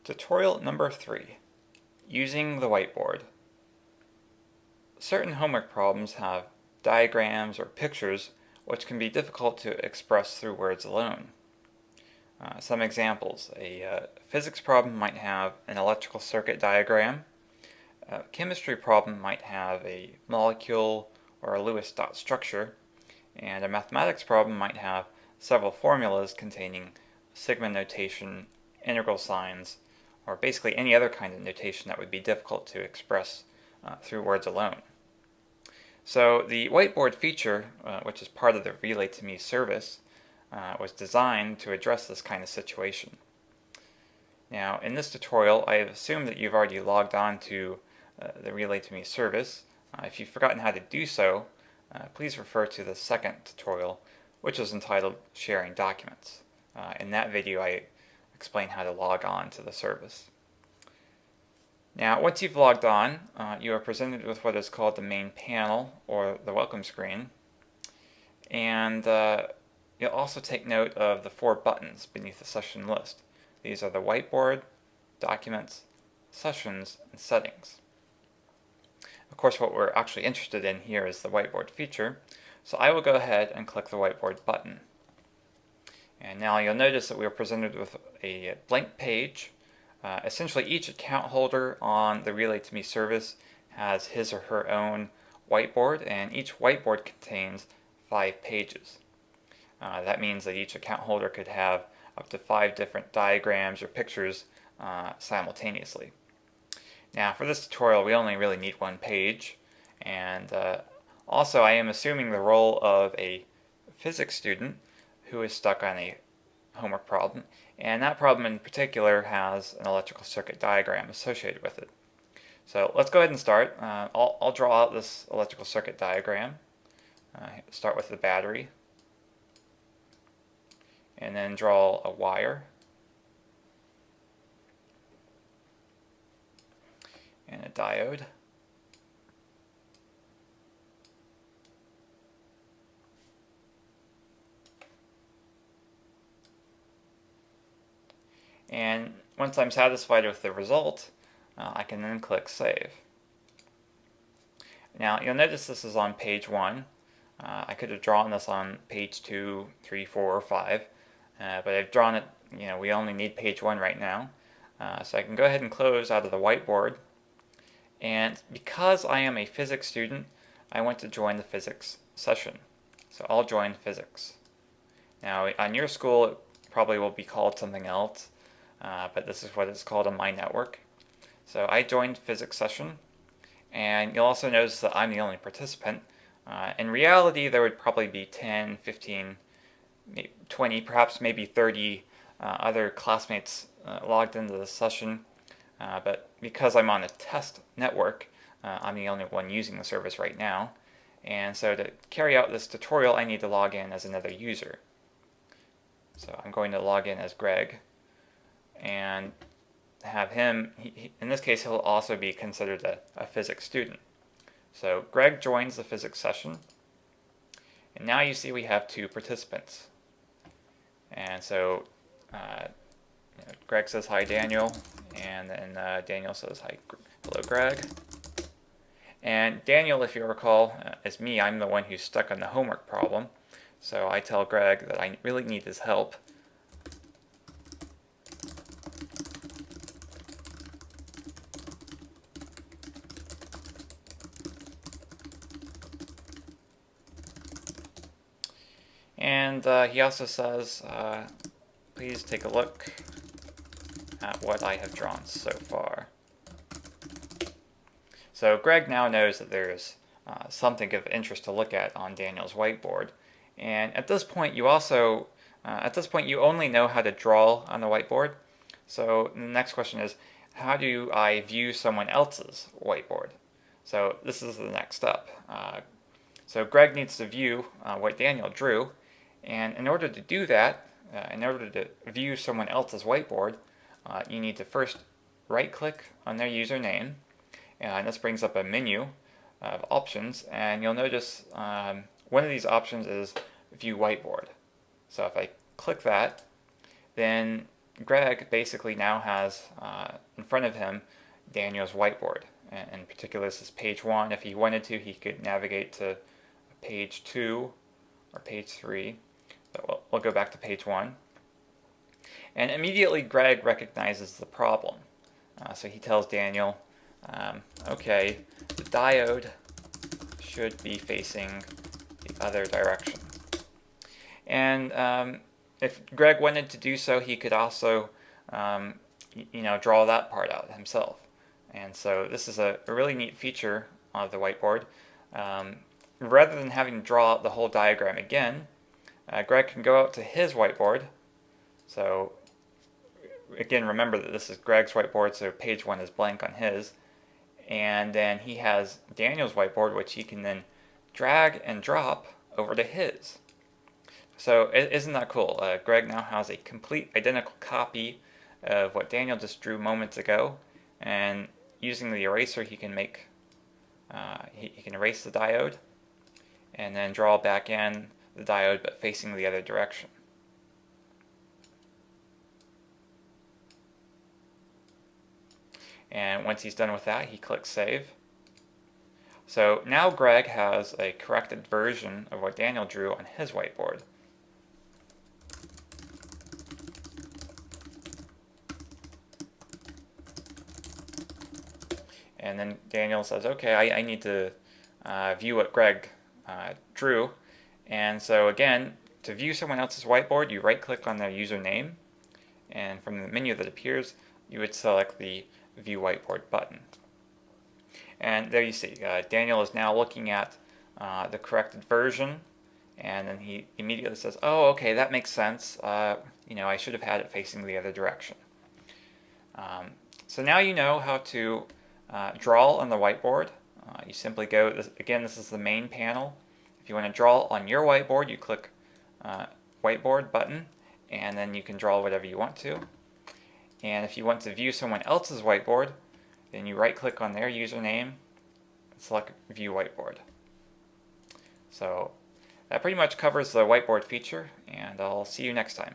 Tutorial number 3, Using the Whiteboard. Certain homework problems have diagrams or pictures which can be difficult to express through words alone. Some examples. A physics problem might have an electrical circuit diagram. A chemistry problem might have a molecule or a Lewis dot structure. And a mathematics problem might have several formulas containing sigma notation, integral signs, or basically any other kind of notation that would be difficult to express through words alone. So the whiteboard feature, which is part of the relay2me service, was designed to address this kind of situation. Now, in this tutorial, I have assumed that you've already logged on to the relay2me service. If you've forgotten how to do so, please refer to the second tutorial, which is entitled Sharing Documents. In that video, I explain how to log on to the service. Now, once you've logged on, you are presented with what is called the main panel, or the welcome screen. And you'll also take note of the 4 buttons beneath the session list. These are the whiteboard, documents, sessions, and settings. Of course, what we're actually interested in here is the whiteboard feature, so I will go ahead and click the whiteboard button. And now you'll notice that we are presented with a blank page. Essentially, each account holder on the relay2me service has his or her own whiteboard, and each whiteboard contains 5 pages. That means that each account holder could have up to 5 different diagrams or pictures simultaneously. Now, for this tutorial, we only really need 1 page, and also I am assuming the role of a physics student who is stuck on a homework problem, and that problem in particular has an electrical circuit diagram associated with it. So let's go ahead and start. I'll draw out this electrical circuit diagram. Start with the battery, and then draw a wire, and a diode, and once I'm satisfied with the result, I can then click Save. Now you'll notice this is on page 1. I could have drawn this on page 2, 3, 4, or 5, but I've drawn it, we only need page 1 right now. So I can go ahead and close out of the whiteboard. And because I am a physics student, I want to join the physics session. So I'll join physics. Now on your school it probably will be called something else, but this is what it's called on my network. So I joined physics session, and you'll also notice that I'm the only participant. In reality, there would probably be 10, 15, 20, perhaps maybe 30 other classmates logged into the session. But because I'm on a test network, I'm the only one using the service right now. And so to carry out this tutorial, I need to log in as another user. So I'm going to log in as Greg and have him, in this case, he'll also be considered a physics student. So Greg joins the physics session, and now you see we have 2 participants. And so Greg says hi Daniel, and then Daniel says hi, hello Greg. And Daniel, if you recall, is me. I'm the one who's stuck on the homework problem. So I tell Greg that I really need his help. And he also says, please take a look at what I have drawn so far. So Greg now knows that there's something of interest to look at on Daniel's whiteboard. And at this point, you also, you only know how to draw on the whiteboard. So the next question is, how do I view someone else's whiteboard? So this is the next step. So Greg needs to view what Daniel drew. And in order to do that, in order to view someone else's whiteboard, you need to first right-click on their username, and this brings up a menu of options, and you'll notice one of these options is View Whiteboard. So if I click that, then Greg basically now has in front of him Daniel's whiteboard. And in particular, this is page 1. If he wanted to, he could navigate to page 2 or page 3. But we'll go back to page 1. And immediately Greg recognizes the problem. So he tells Daniel, okay, the diode should be facing the other direction. And if Greg wanted to do so, he could also draw that part out himself. And so this is a really neat feature of the whiteboard. Rather than having to draw out the whole diagram again, Greg can go out to his whiteboard. So again, remember that this is Greg's whiteboard, so page 1 is blank on his. And then he has Daniel's whiteboard, which he can then drag and drop over to his. So isn't that cool? Greg now has a complete identical copy of what Daniel just drew moments ago, and using the eraser he can make, he can erase the diode and then draw back in the diode but facing the other direction. And once he's done with that, he clicks save. So now Greg has a corrected version of what Daniel drew on his whiteboard. And then Daniel says, okay, I need to view what Greg drew. And so again, to view someone else's whiteboard, you right-click on their username. And from the menu that appears, you would select the View Whiteboard button. And there you see, Daniel is now looking at the corrected version. And then he immediately says, oh, okay, that makes sense. I should have had it facing the other direction. So now you know how to draw on the whiteboard. You simply go, again, this is the main panel. If you want to draw on your whiteboard, you click Whiteboard button, and then you can draw whatever you want to. And if you want to view someone else's whiteboard, then you right-click on their username and select View Whiteboard. So that pretty much covers the whiteboard feature, and I'll see you next time.